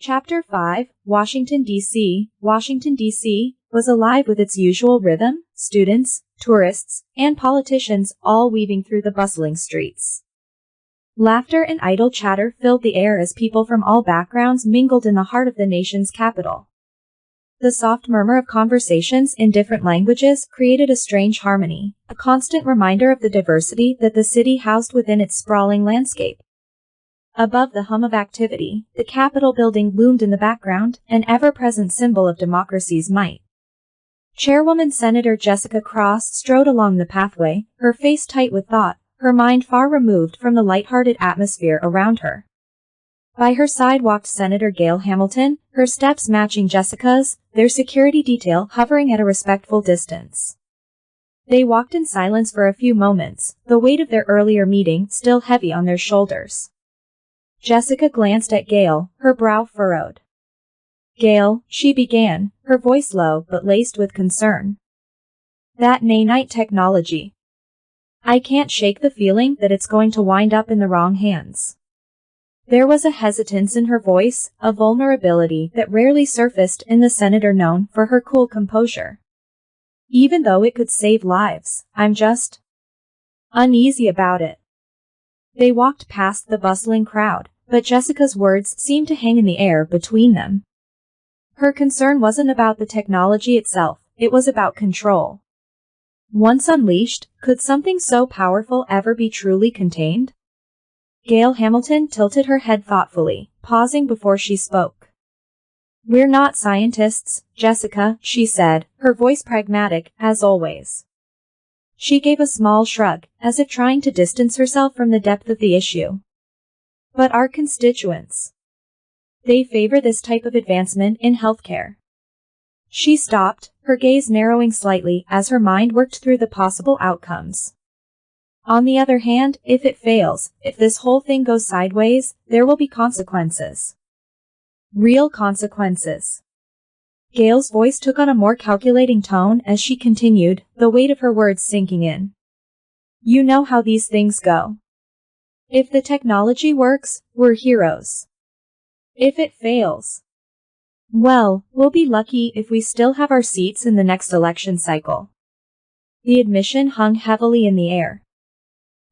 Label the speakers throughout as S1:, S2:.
S1: Chapter 5, Washington, D.C. Washington, D.C. was alive with its usual rhythm, students, tourists, and politicians all weaving through the bustling streets. Laughter and idle chatter filled the air as people from all backgrounds mingled in the heart of the nation's capital. The soft murmur of conversations in different languages created a strange harmony, a constant reminder of the diversity that the city housed within its sprawling landscape. Above the hum of activity, the Capitol building loomed in the background, an ever-present symbol of democracy's might. Chairwoman Senator Jessica Cross strode along the pathway, her face tight with thought, her mind far removed from the light-hearted atmosphere around her. By her side walked Senator Gail Hamilton, her steps matching Jessica's, their security detail hovering at a respectful distance. They walked in silence for a few moments, the weight of their earlier meeting still heavy on their shoulders. Jessica glanced at Gail, her brow furrowed. "Gail," she began, her voice low but laced with concern. "That nanite technology. I can't shake the feeling that it's going to wind up in the wrong hands." There was a hesitance in her voice, a vulnerability that rarely surfaced in the senator known for her cool composure. "Even though it could save lives, I'm just uneasy about it." They walked past the bustling crowd, but Jessica's words seemed to hang in the air between them. Her concern wasn't about the technology itself, it was about control. Once unleashed, could something so powerful ever be truly contained? Gail Hamilton tilted her head thoughtfully, pausing before she spoke. "We're not scientists, Jessica," she said, her voice pragmatic, as always. She gave a small shrug, as if trying to distance herself from the depth of the issue. "But our constituents. They favor this type of advancement in healthcare." She stopped, her gaze narrowing slightly as her mind worked through the possible outcomes. "On the other hand, if it fails, if this whole thing goes sideways, there will be consequences. Real consequences." Gail's voice took on a more calculating tone as she continued, the weight of her words sinking in. "You know how these things go. If the technology works, we're heroes. If it fails, well, we'll be lucky if we still have our seats in the next election cycle." The admission hung heavily in the air.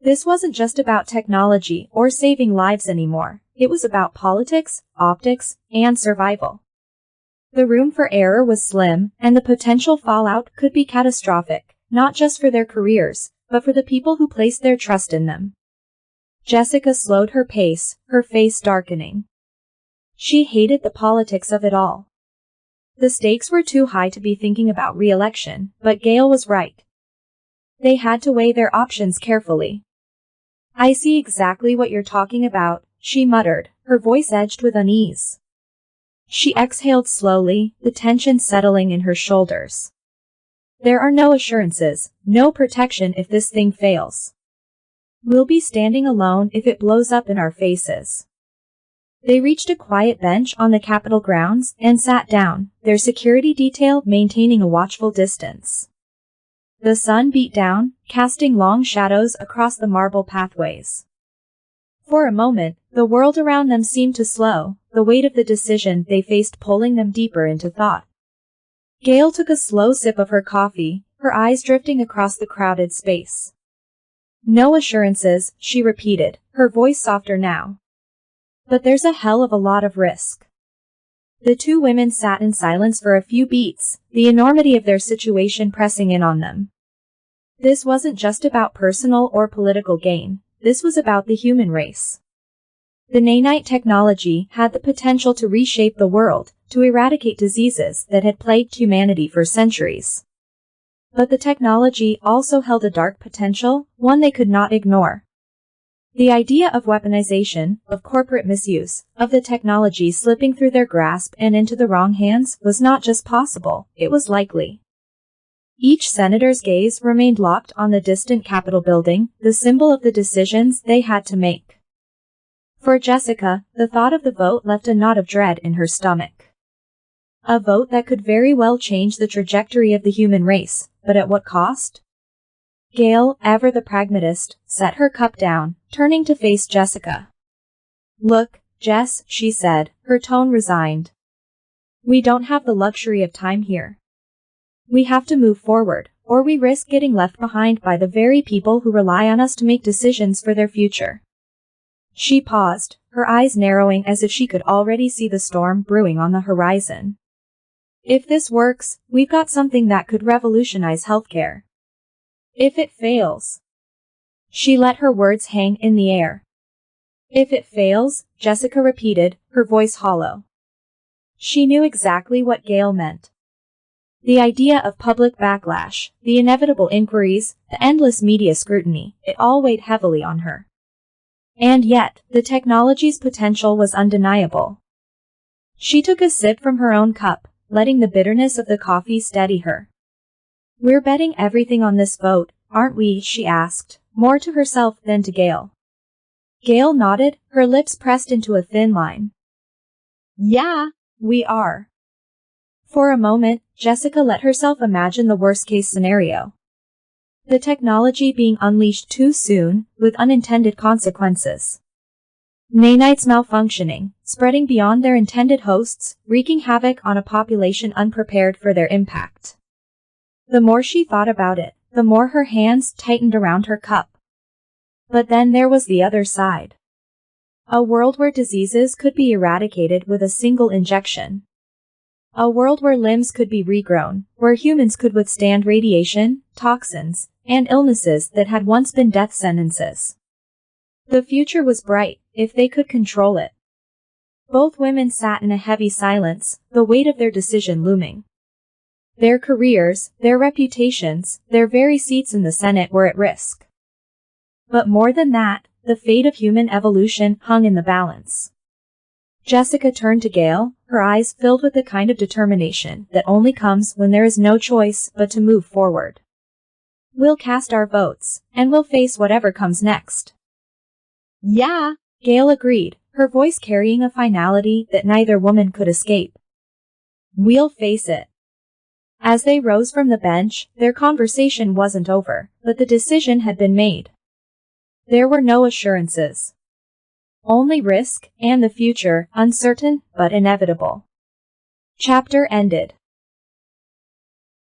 S1: This wasn't just about technology or saving lives anymore, it was about politics, optics, and survival. The room for error was slim, and the potential fallout could be catastrophic, not just for their careers, but for the people who placed their trust in them. Jessica slowed her pace, her face darkening. She hated the politics of it all. The stakes were too high to be thinking about re-election, but Gail was right. They had to weigh their options carefully. "I see exactly what you're talking about," she muttered, her voice edged with unease. She exhaled slowly, the tension settling in her shoulders. "There are no assurances, no protection if this thing fails. We'll be standing alone if it blows up in our faces." They reached a quiet bench on the Capitol grounds and sat down, their security detail maintaining a watchful distance. The sun beat down, casting long shadows across the marble pathways. For a moment, the world around them seemed to slow, the weight of the decision they faced pulling them deeper into thought. Gail took a slow sip of her coffee, her eyes drifting across the crowded space. "No assurances," she repeated, her voice softer now. "But there's a hell of a lot of risk." The two women sat in silence for a few beats, the enormity of their situation pressing in on them. This wasn't just about personal or political gain, this was about the human race. The nanite technology had the potential to reshape the world, to eradicate diseases that had plagued humanity for centuries. But the technology also held a dark potential, one they could not ignore. The idea of weaponization, of corporate misuse, of the technology slipping through their grasp and into the wrong hands was not just possible, it was likely. Each senator's gaze remained locked on the distant Capitol building, the symbol of the decisions they had to make. For Jessica, the thought of the vote left a knot of dread in her stomach. A vote that could very well change the trajectory of the human race, but at what cost? Gail, ever the pragmatist, set her cup down, turning to face Jessica. "Look, Jess," she said, her tone resigned. We don't have the luxury of time here. We have to move forward, or we risk getting left behind by the very people who rely on us to make decisions for their future. She paused, her eyes narrowing as if she could already see the storm brewing on the horizon. If this works, we've got something that could revolutionize healthcare. If it fails. She let her words hang in the air. If it fails, Jessica repeated, her voice hollow. She knew exactly what Gail meant. The idea of public backlash, the inevitable inquiries, the endless media scrutiny, it all weighed heavily on her. And yet, the technology's potential was undeniable. She took a sip from her own cup, letting the bitterness of the coffee steady her. We're betting everything on this vote, aren't we? She asked, more to herself than to Gail. Gail nodded, her lips pressed into a thin line. Yeah, we are. For a moment, Jessica let herself imagine the worst-case scenario. The technology being unleashed too soon, with unintended consequences. Nanites malfunctioning, spreading beyond their intended hosts, wreaking havoc on a population unprepared for their impact. The more she thought about it, the more her hands tightened around her cup. But then there was the other side. A world where diseases could be eradicated with a single injection. A world where limbs could be regrown, where humans could withstand radiation, toxins, and illnesses that had once been death sentences. The future was bright, if they could control it. Both women sat in a heavy silence, the weight of their decision looming. Their careers, their reputations, their very seats in the Senate were at risk. But more than that, the fate of human evolution hung in the balance. Jessica turned to Gail, her eyes filled with the kind of determination that only comes when there is no choice but to move forward. We'll cast our votes, and we'll face whatever comes next. Yeah, Gail agreed, her voice carrying a finality that neither woman could escape. We'll face it. As they rose from the bench, their conversation wasn't over, but the decision had been made. There were no assurances. Only risk, and the future, uncertain, but inevitable. Chapter ended.